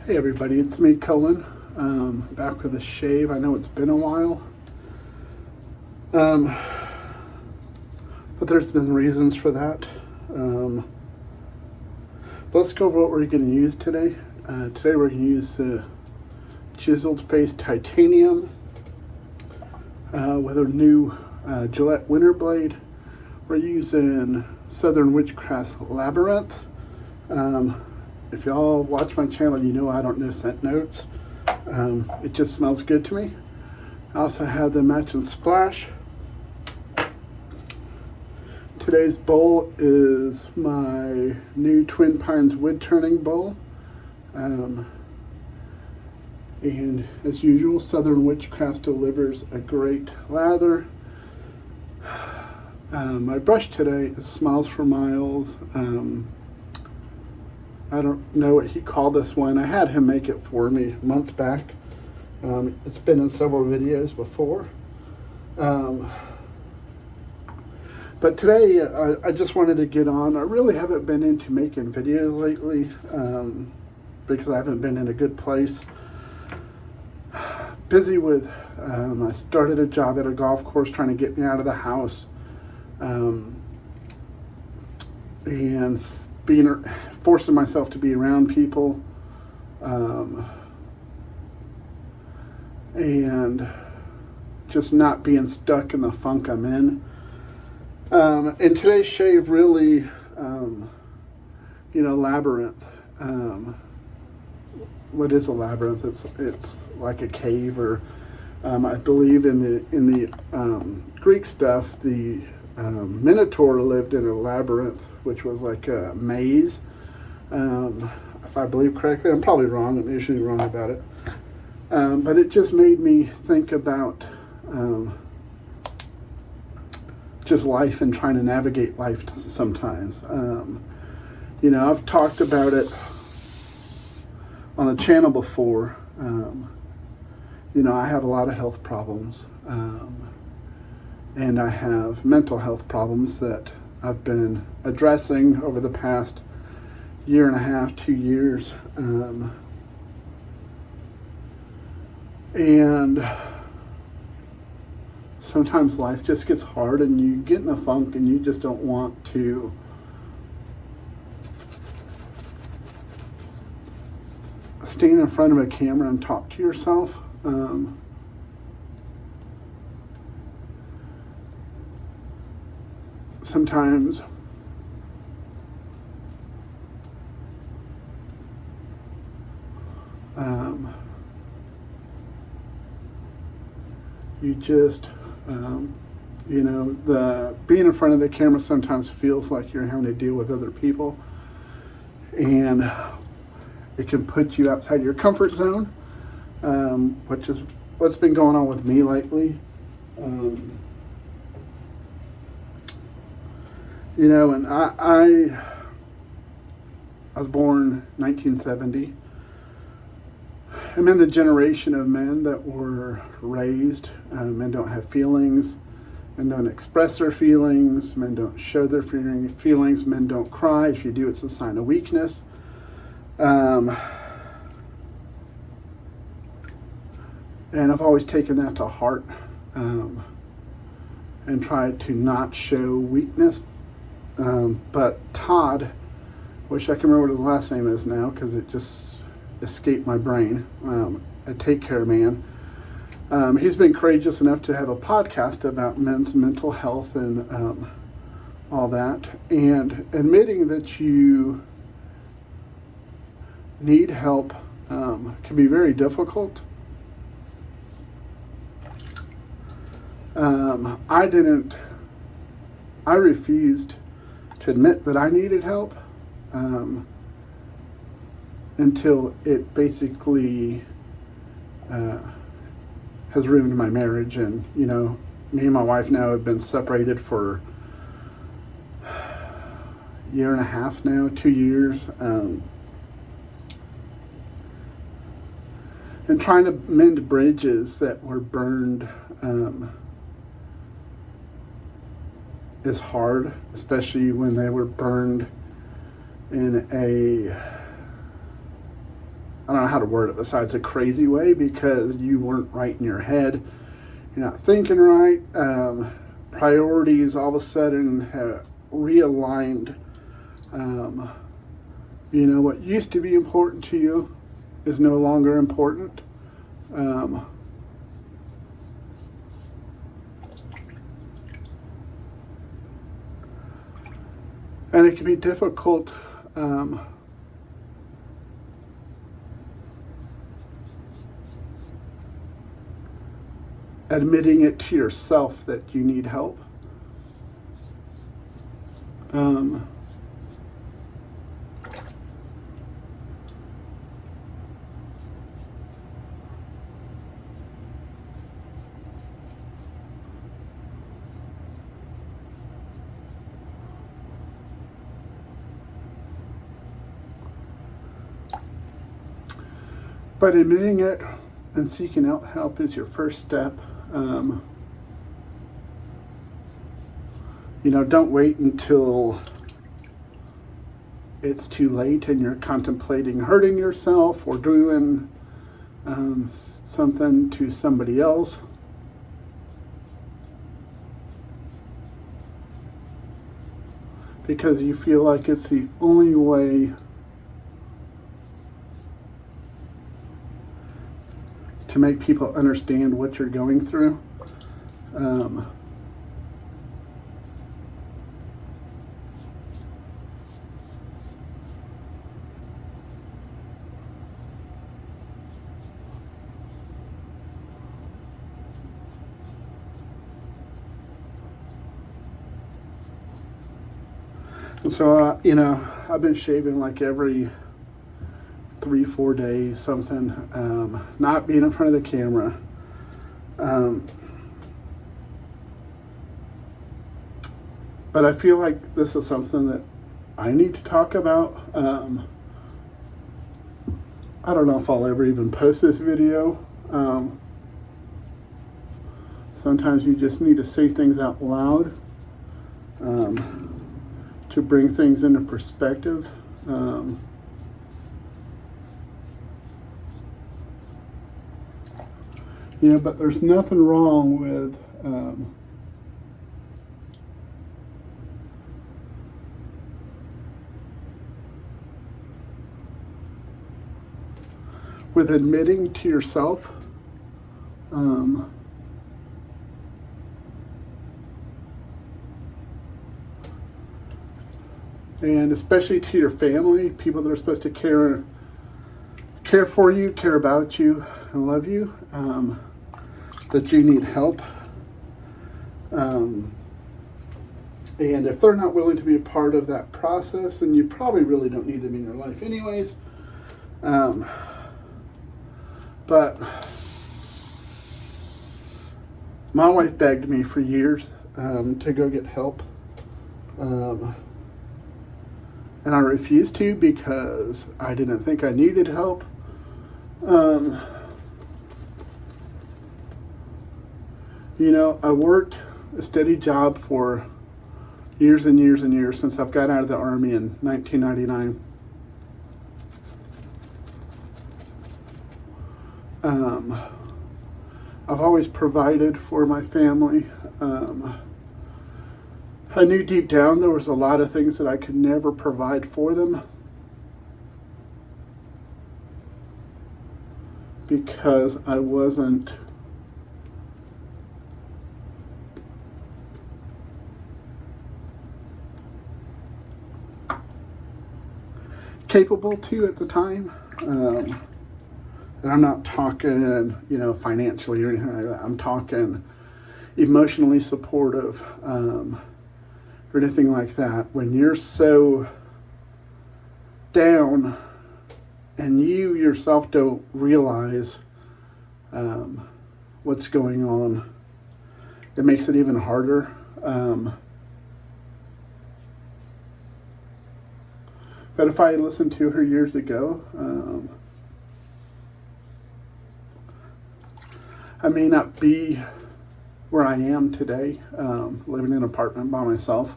Hey everybody, it's me, Cullen, back with a shave. I know it's been a while, um, but there's been reasons for that. But let's go over what we're going to use today. Today we're going to use the Chiseled Face Titanium with a new Gillette Winter Blade. We're using Southern Witchcraft Labyrinth. If y'all watch my channel, you know I don't know scent notes. It just smells good to me. I also have the Match and Splash. Today's bowl is my new Twin Pines wood turning bowl. And as usual, Southern Witchcraft delivers a great lather. My brush today is Smiles for Miles. I don't know what he called this one. I had him make it for me months back. It's been in several videos before. But today I just wanted to get on. I really haven't been into making videos lately because I haven't been in a good place. Busy with, I started a job at a golf course trying to get me out of the house. And forcing myself to be around people, and just not being stuck in the funk I'm in. And today's shave really, labyrinth. What is a labyrinth? It's like a cave, or I believe in the Greek stuff, the Minotaur lived in a labyrinth, which was like a maze. If I believe correctly, I'm probably wrong. I'm usually wrong about it. But it just made me think about just life and trying to navigate life sometimes. I've talked about it on the channel before. I have a lot of health problems. And I have mental health problems that I've been addressing over the past year and a half, 2 years. And sometimes life just gets hard and you get in a funk and you just don't want to stand in front of a camera and talk to yourself. Sometimes you just, the being in front of the camera sometimes feels like you're having to deal with other people, and it can put you outside your comfort zone, which is what's been going on with me lately. And I was born 1970. I'm in the generation of men that were raised. Men don't have feelings. Men don't express their feelings. Men don't show their feelings. Men don't cry. If you do, it's a sign of weakness. And I've always taken that to heart, and tried to not show weakness. But Todd, wish I can remember what his last name is now because it just escaped my brain, a Take Care man. He's been courageous enough to have a podcast about men's mental health and all that, and admitting that you need help can be very difficult. I refused to admit that I needed help until it basically has ruined my marriage. And, me and my wife now have been separated for a year and a half now, 2 years. And trying to mend bridges that were burned is hard, especially when they were burned in a I don't know how to word it besides a crazy way, because you weren't right in your head. You're not thinking right. Priorities all of a sudden have realigned. What used to be important to you is no longer important. And it can be difficult admitting it to yourself that you need help. But admitting it and seeking out help is your first step. Don't wait until it's too late and you're contemplating hurting yourself or doing something to somebody else. Because you feel like it's the only way to make people understand what you're going through. And so, I've been shaving like every 3-4 days, something, not being in front of the camera. But I feel like this is something that I need to talk about. I don't know if I'll ever even post this video. Sometimes you just need to say things out loud to bring things into perspective. But there's nothing wrong with admitting to yourself and especially to your family, people that are supposed to care for you, care about you, and love you, that you need help. And if they're not willing to be a part of that process, then you probably really don't need them in your life anyways. But my wife begged me for years to go get help. And I refused to because I didn't think I needed help. I worked a steady job for years and years and years since I've got out of the Army in 1999. I've always provided for my family. I knew deep down there was a lot of things that I could never provide for them because I wasn't capable to at the time. And I'm not talking, financially or anything like that. I'm talking emotionally supportive, or anything like that. When you're so down and you yourself don't realize what's going on, it makes it even harder. But if I had listened to her years ago, I may not be where I am today, living in an apartment by myself.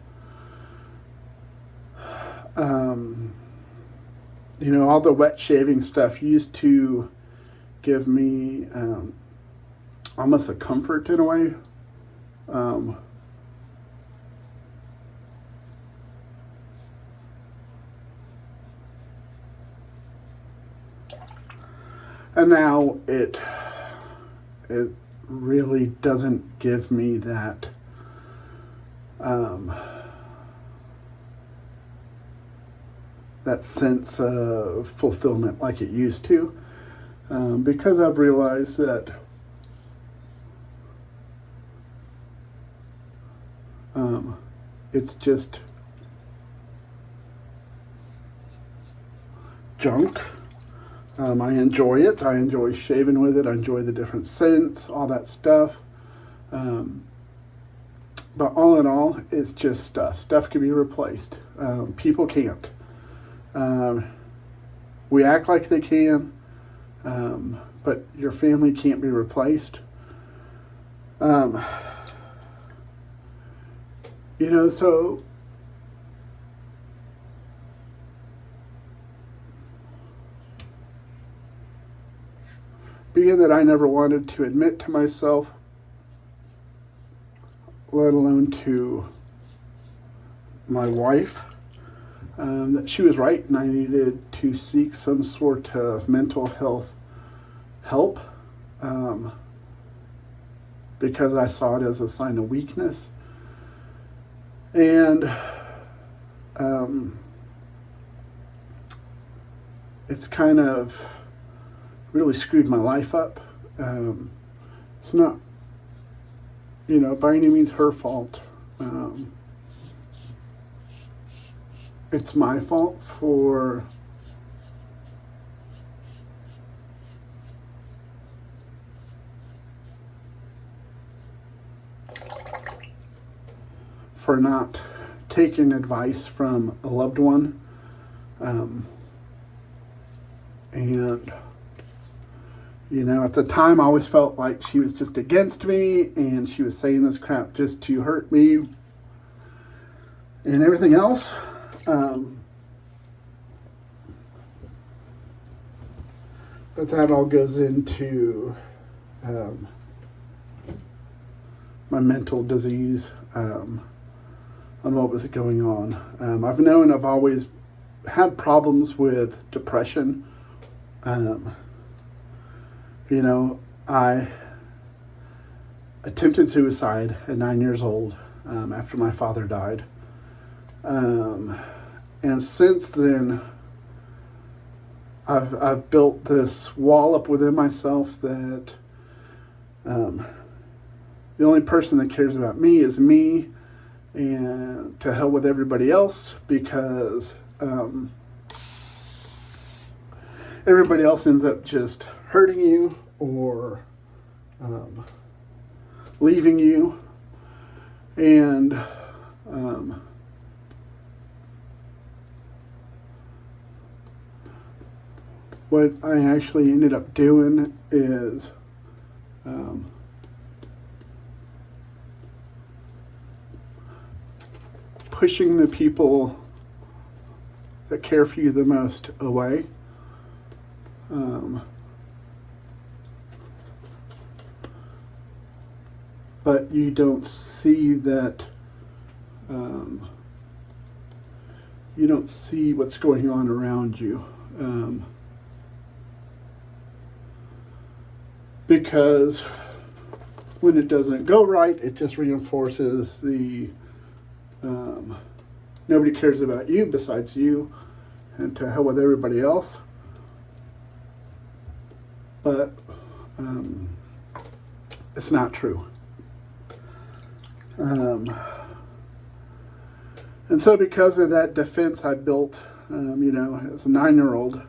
all the wet shaving stuff used to give me almost a comfort in a way. Um, and now it really doesn't give me that that sense of fulfillment like it used to, because I've realized that it's just junk. I enjoy it. I enjoy shaving with it. I enjoy the different scents, all that stuff. But all in all, it's just stuff. Stuff can be replaced. People can't. We act like they can, but your family can't be replaced. So being that I never wanted to admit to myself, let alone to my wife, that she was right and I needed to seek some sort of mental health help, because I saw it as a sign of weakness. And it's kind of really screwed my life up. It's not, by any means her fault. It's my fault for not taking advice from a loved one. And at the time I always felt like she was just against me and she was saying this crap just to hurt me and everything else. But that all goes into my mental disease, on what was going on. I've always had problems with depression. I attempted suicide at 9 years old, after my father died. And since then, I've built this wall up within myself that the only person that cares about me is me, and to hell with everybody else, because everybody else ends up just hurting you or leaving you. And what I actually ended up doing is pushing the people that care for you the most away. But you don't see that, you don't see what's going on around you. Because when it doesn't go right, it just reinforces the nobody cares about you besides you, and to hell with everybody else. But it's not true. And so because of that defense I built, as a 9-year-old,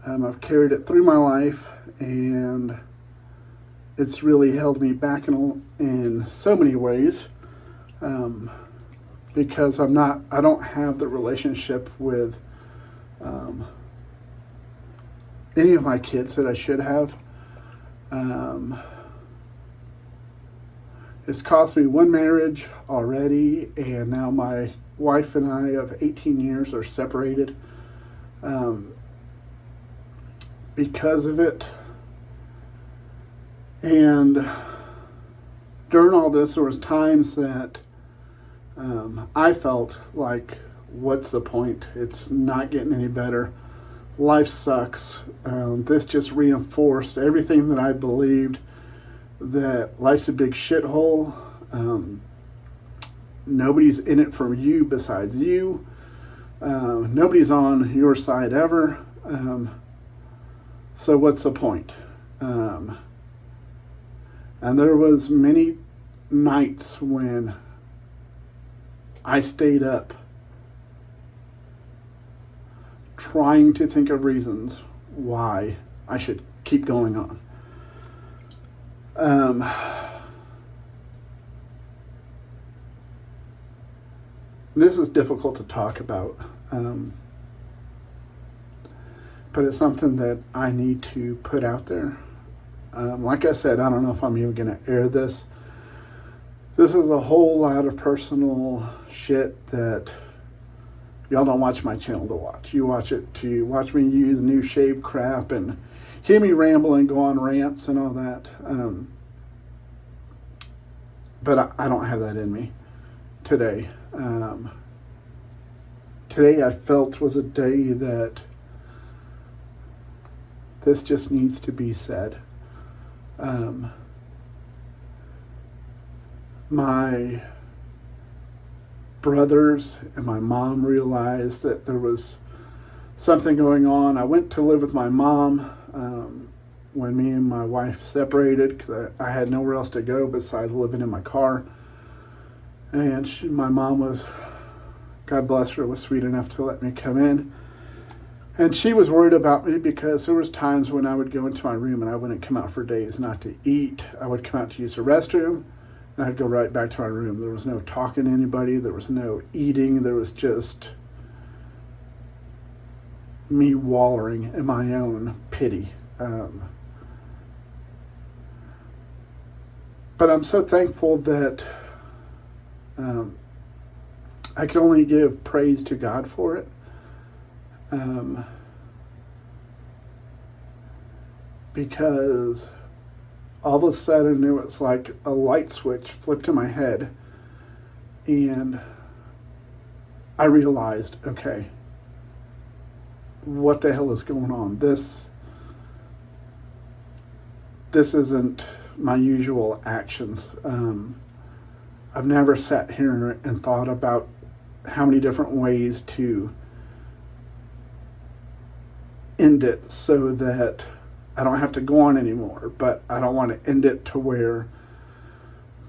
I've carried it through my life, and it's really held me back in so many ways, because I don't have the relationship with any of my kids that I should have. It's cost me one marriage already, and now my wife and I of 18 years are separated. um, because of it. And during all this, there was times that I felt like, what's the point? It's not getting any better. Life sucks. This just reinforced everything that I believed, that life's a big shithole. Nobody's in it for you besides you. Nobody's on your side ever. So what's the point? And there was many nights when I stayed up trying to think of reasons why I should keep going on. This is difficult to talk about, but it's something that I need to put out there. Like I said, I don't know if I'm even going to air this. This is a whole lot of personal shit that y'all don't watch my channel to watch. You watch it to watch me use new shave crap and hear me ramble and go on rants and all that. But I don't have that in me today. Today I felt was a day that this just needs to be said. My brothers and my mom realized that there was something going on. I went to live with my mom when me and my wife separated, because I had nowhere else to go besides living in my car. And my mom was, God bless her, was sweet enough to let me come in. And she was worried about me because there was times when I would go into my room and I wouldn't come out for days not to eat. I would come out to use the restroom and I'd go right back to my room. There was no talking to anybody. There was no eating. There was just me wallowing in my own pity. But I'm so thankful that I can only give praise to God for it. Because all of a sudden it was like a light switch flipped in my head, and I realized, okay, what the hell is going on? This isn't my usual actions. I've never sat here and thought about how many different ways to end it so that I don't have to go on anymore, but I don't want to end it to where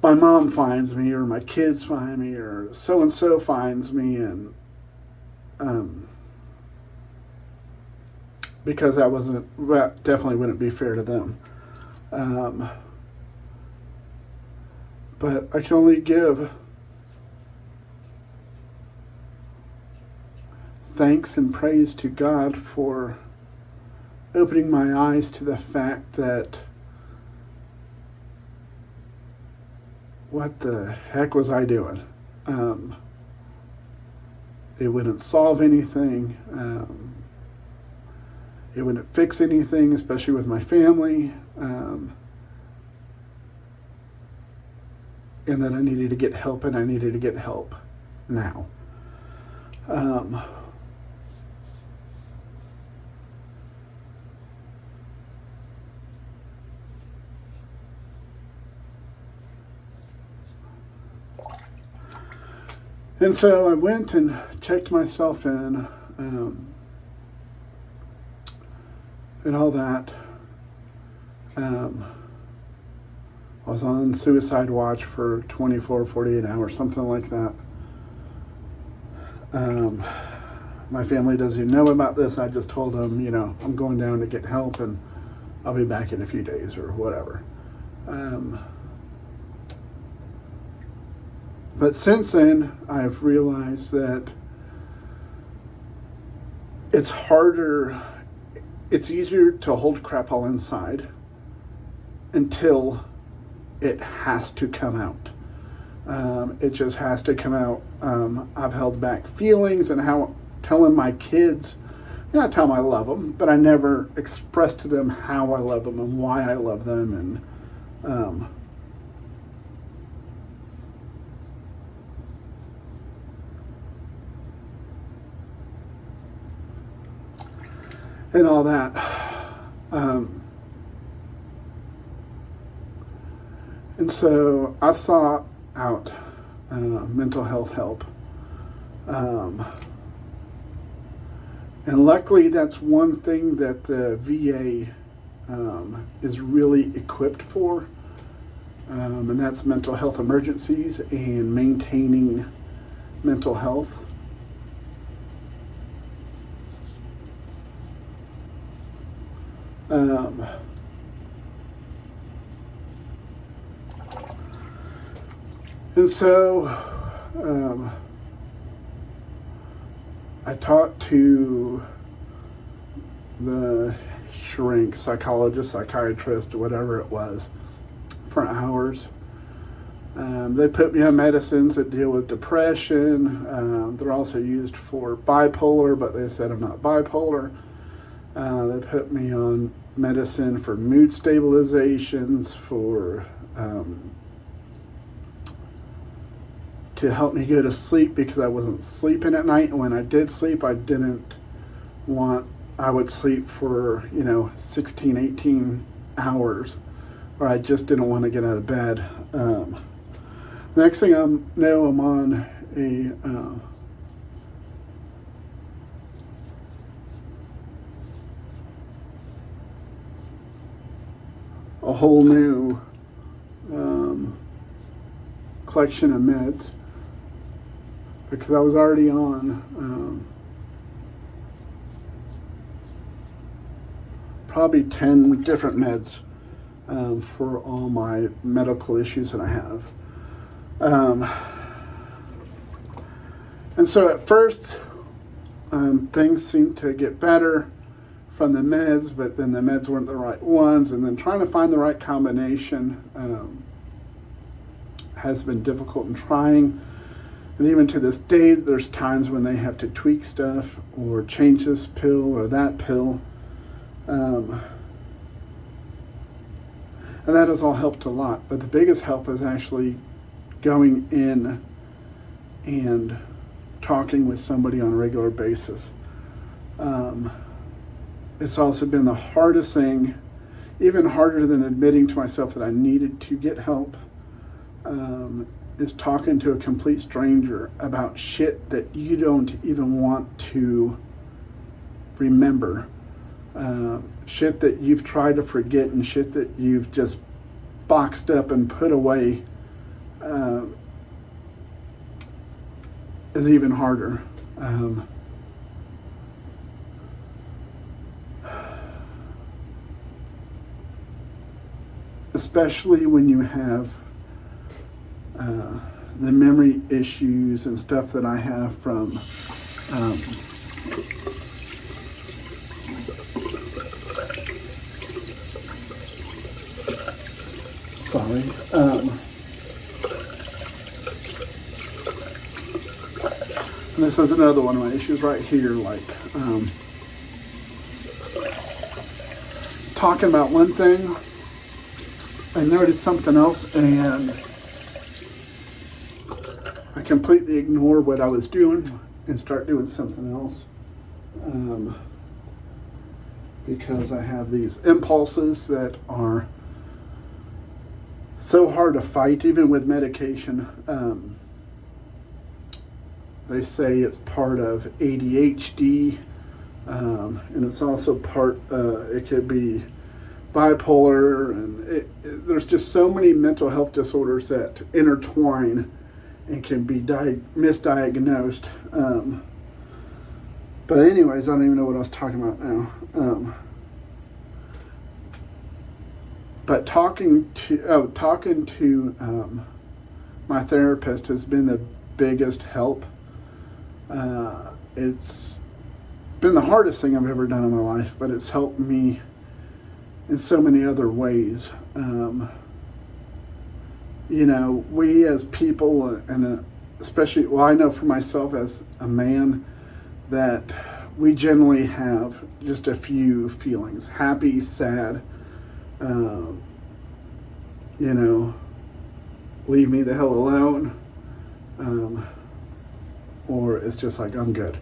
my mom finds me or my kids find me or so-and-so finds me, and because that definitely wouldn't be fair to them. But I can only give thanks and praise to God for opening my eyes to the fact that what the heck was I doing? It wouldn't solve anything. It wouldn't fix anything, especially with my family. And that I needed to get help, and I needed to get help now. And so I went and checked myself in, and all that. I was on suicide watch for 24, 48 hours, something like that. My family doesn't even know about this. I just told them, I'm going down to get help and I'll be back in a few days or whatever. But since then, I've realized that it's easier to hold crap all inside until it has to come out. It just has to come out. I've held back feelings and how telling my kids I tell them I love them, but I never express to them how I love them and why I love them, and all that. And so I sought out mental health help. And luckily, that's one thing that the VA is really equipped for, and that's mental health emergencies and maintaining mental health. And so I talked to the shrink, psychologist, psychiatrist, whatever it was, for hours. They put me on medicines that deal with depression. They're also used for bipolar, but they said I'm not bipolar. They put me on medicine for mood stabilizations, for to help me go to sleep because I wasn't sleeping at night. And when I did sleep, I would sleep for, 16, 18 hours, or I just didn't want to get out of bed. Next thing I know, I'm on a whole new collection of meds, because I was already on probably 10 different meds for all my medical issues that I have. And so at first, things seemed to get better from the meds, but then the meds weren't the right ones, and then trying to find the right combination has been difficult and trying. And even to this day, there's times when they have to tweak stuff or change this pill or that pill. And that has all helped a lot. But the biggest help is actually going in and talking with somebody on a regular basis. It's also been the hardest thing, even harder than admitting to myself that I needed to get help, is talking to a complete stranger about shit that you don't even want to remember. Shit that you've tried to forget and shit that you've just boxed up and put away is even harder. Especially when you have the memory issues and stuff that I have from and this is another one of my issues right here, like talking about one thing, I notice something else, and I completely ignore what I was doing and start doing something else, because I have these impulses that are so hard to fight, even with medication. They say it's part of ADHD, and it's also it could be bipolar, and there's just so many mental health disorders that intertwine and can be misdiagnosed. But anyways, I don't even know what I was talking about now. But talking to my therapist has been the biggest help. It's been the hardest thing I've ever done in my life, but it's helped me in so many other ways. We as people, and especially, I know for myself as a man, that we generally have just a few feelings: happy, sad, um, you know, leave me the hell alone, or it's just like, I'm good.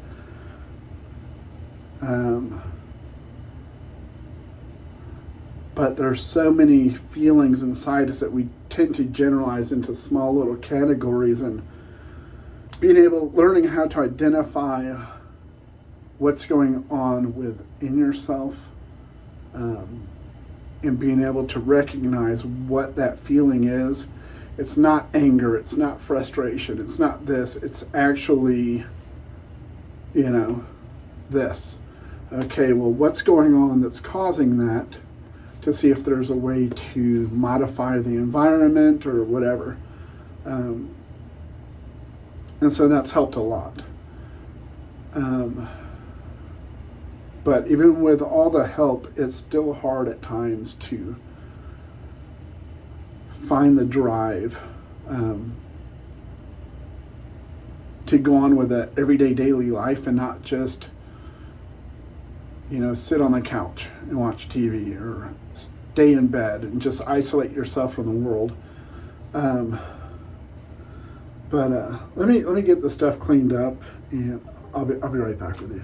But there's so many feelings inside us that we tend to generalize into small little categories, and learning how to identify what's going on within yourself, and being able to recognize what that feeling is. It's not anger, it's not frustration, it's not this, it's actually, this. Okay, well, what's going on that's causing that, to see if there's a way to modify the environment or whatever. And so that's helped a lot. But even with all the help, it's still hard at times to find the drive to go on with the everyday daily life and not just, sit on the couch and watch TV or stay in bed and just isolate yourself from the world. But let me get the stuff cleaned up, and I'll be right back with you.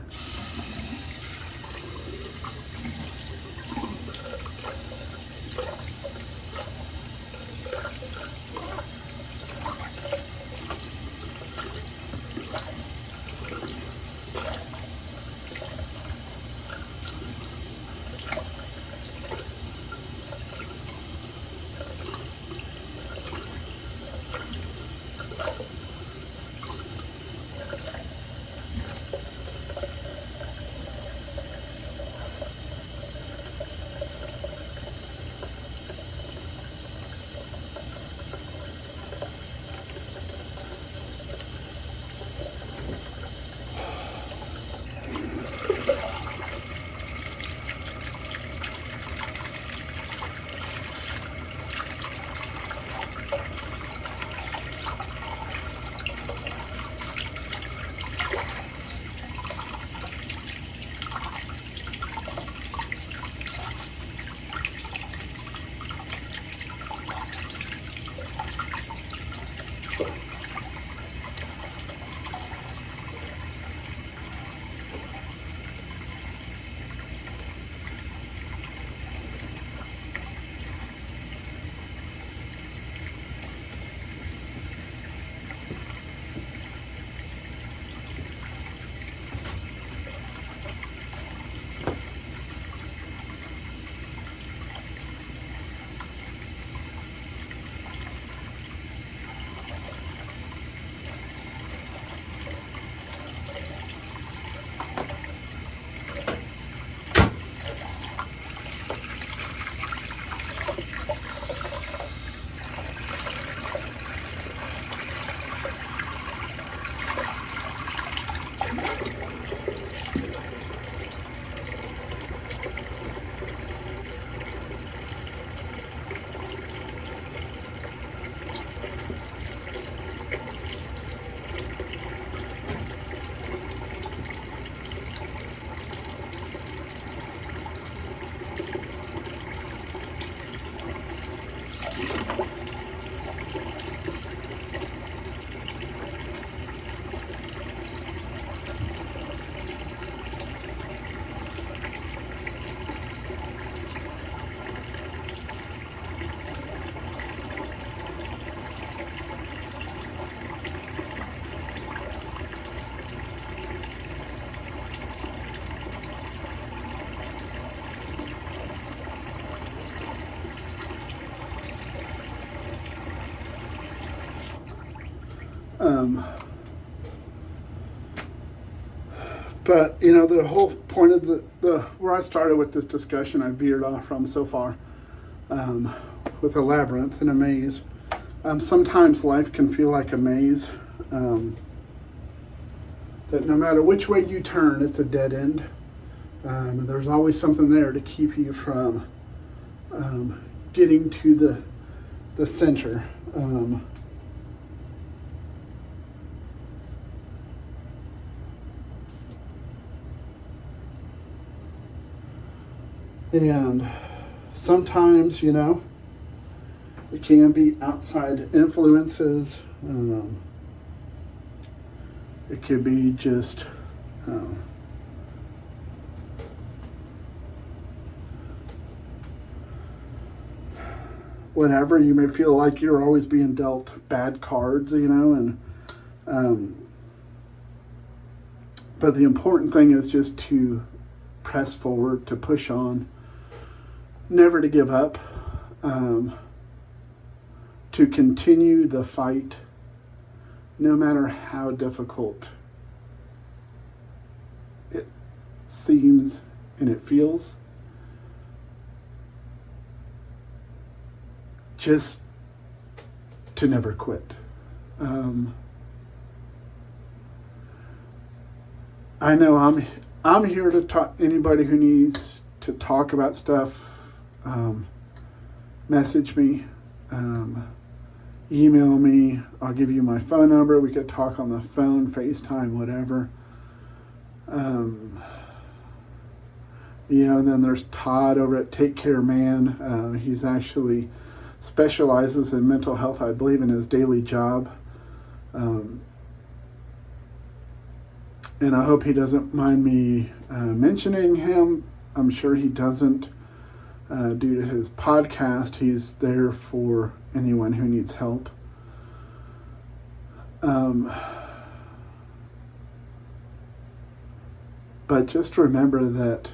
But the whole point of the where I started with this discussion, I veered off from so far, with a labyrinth and a maze. Sometimes life can feel like a maze, that no matter which way you turn, it's a dead end. And there's always something there to keep you from getting to the center. And sometimes, it can be outside influences. It could be just whatever. You may feel like you're always being dealt bad cards, and but the important thing is just to press forward, to push on, never to give up, to continue the fight, no matter how difficult it seems and it feels. Just to never quit. I know I'm here to talk. Anybody who needs to talk about stuff, message me, email me. I'll give you my phone number. We could talk on the phone, FaceTime, whatever. Then there's Todd over at Take Care Man. He's actually specializes in mental health, I believe, in his daily job. And I hope he doesn't mind me mentioning him. I'm sure he doesn't. Due to his podcast, he's there for anyone who needs help. But just remember that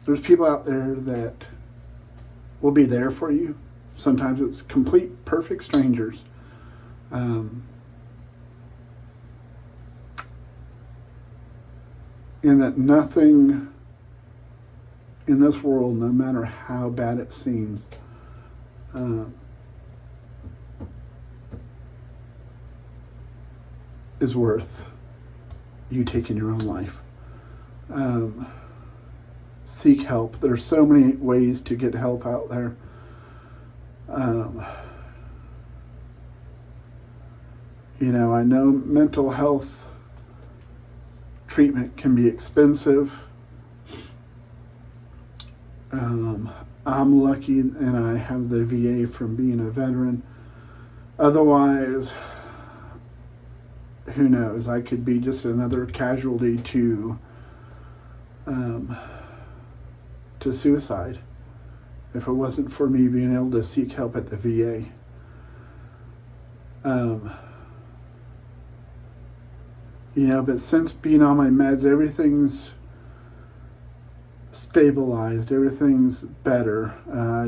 there's people out there that will be there for you. Sometimes it's complete, perfect strangers. And that nothing in this world, no matter how bad it seems, is worth you taking your own life. Seek help. There's so many ways to get help out there. I know mental health treatment can be expensive. I'm lucky and I have the VA from being a veteran. Otherwise, who knows? I could be just another casualty to suicide if it wasn't for me being able to seek help at the VA. But since being on my meds, everything's stabilized, everything's better.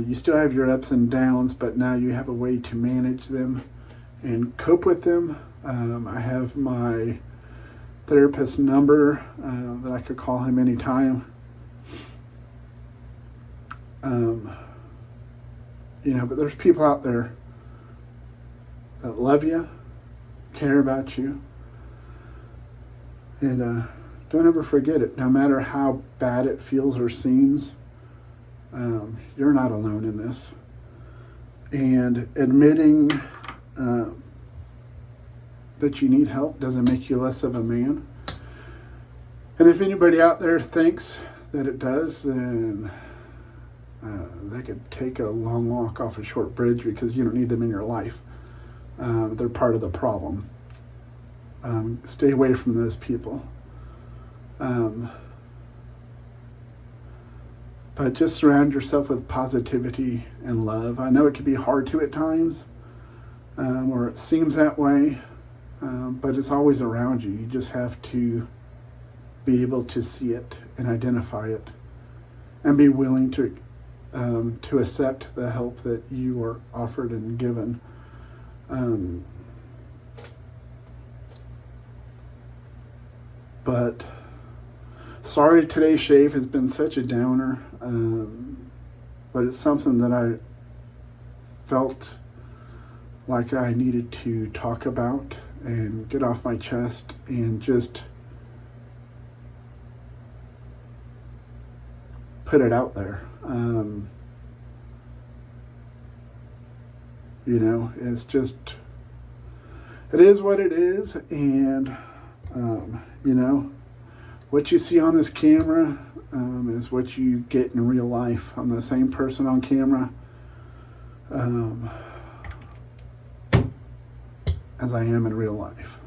You still have your ups and downs, but now you have a way to manage them and cope with them. I have my therapist's number that I could call him anytime. But there's people out there that love you, care about you, and don't ever forget it. No matter how bad it feels or seems, you're not alone in this. And admitting that you need help doesn't make you less of a man. And if anybody out there thinks that it does, then they could take a long walk off a short bridge, because you don't need them in your life. They're part of the problem. Stay away from those people. But just surround yourself with positivity and love. I know it can be hard to at times, or it seems that way, but it's always around you. You just have to be able to see it and identify it, and be willing to accept the help that you are offered and given. But sorry, today's shave has been such a downer, but it's something that I felt like I needed to talk about and get off my chest, and just put it out there. It's just, it is what it is, and what you see on this camera is what you get in real life. I'm the same person on camera as I am in real life.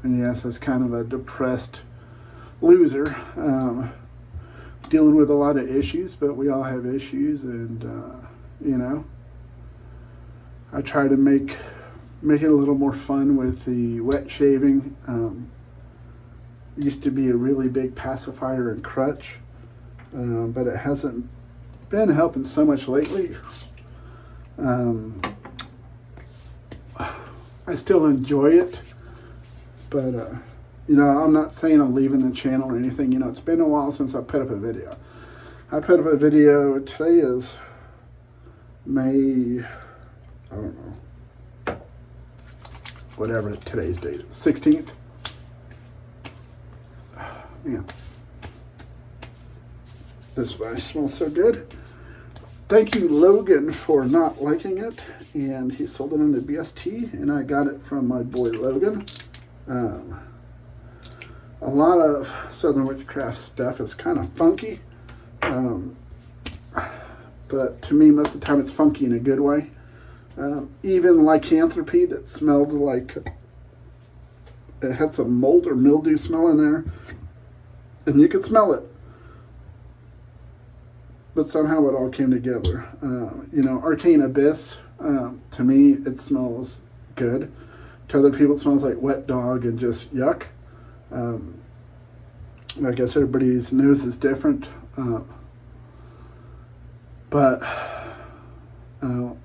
And yes, as kind of a depressed loser, dealing with a lot of issues, but we all have issues, and you know, I try to make it a little more fun with the wet shaving. Used to be a really big pacifier and crutch, but it hasn't been helping so much lately. I still enjoy it, but you know, I'm not saying I'm leaving the channel or anything. You know, it's been a while since I put up a video. I put up a video, today is May, I don't know, whatever today's date is, 16th. Man, this spice smells so good. Thank you, Logan, for not liking it, and he sold it in the BST, and I got it from my boy Logan. A lot of Southern Witchcraft stuff is kind of funky, but to me, most of the time, it's funky in a good way. Even lycanthropy that smelled like it had some mold or mildew smell in there, and you could smell it, but somehow it all came together. You know, Arcane Abyss, to me, it smells good. To other people, it smells like wet dog and just yuck. I guess everybody's nose is different. But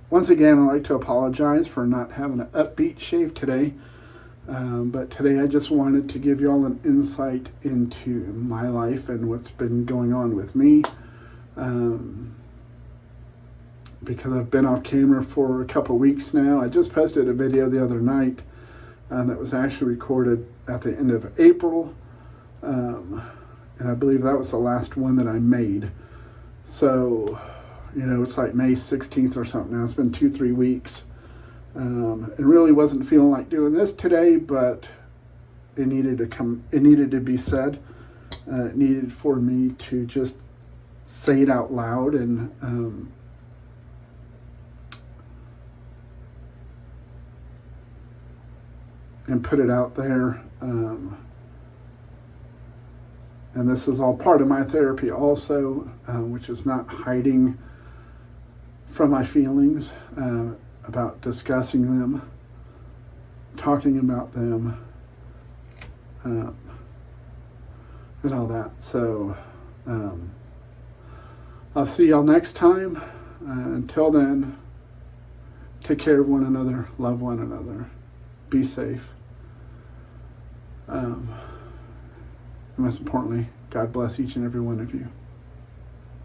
once again, I'd like to apologize for not having an upbeat shave today. But today I just wanted to give you all an insight into my life and what's been going on with me. Because I've been off camera for a couple weeks now. I just posted a video the other night that was actually recorded at the end of April. And I believe that was the last one that I made. So, you know, it's like May 16th or something now. It's been 2-3 weeks. And really wasn't feeling like doing this today, but it needed to be said. It needed for me to just say it out loud and put it out there. And this is all part of my therapy also, which is not hiding from my feelings, about discussing them, talking about them, and all that. So I'll see y'all next time. Until then, take care of one another, love one another, be safe. Most importantly, God bless each and every one of you.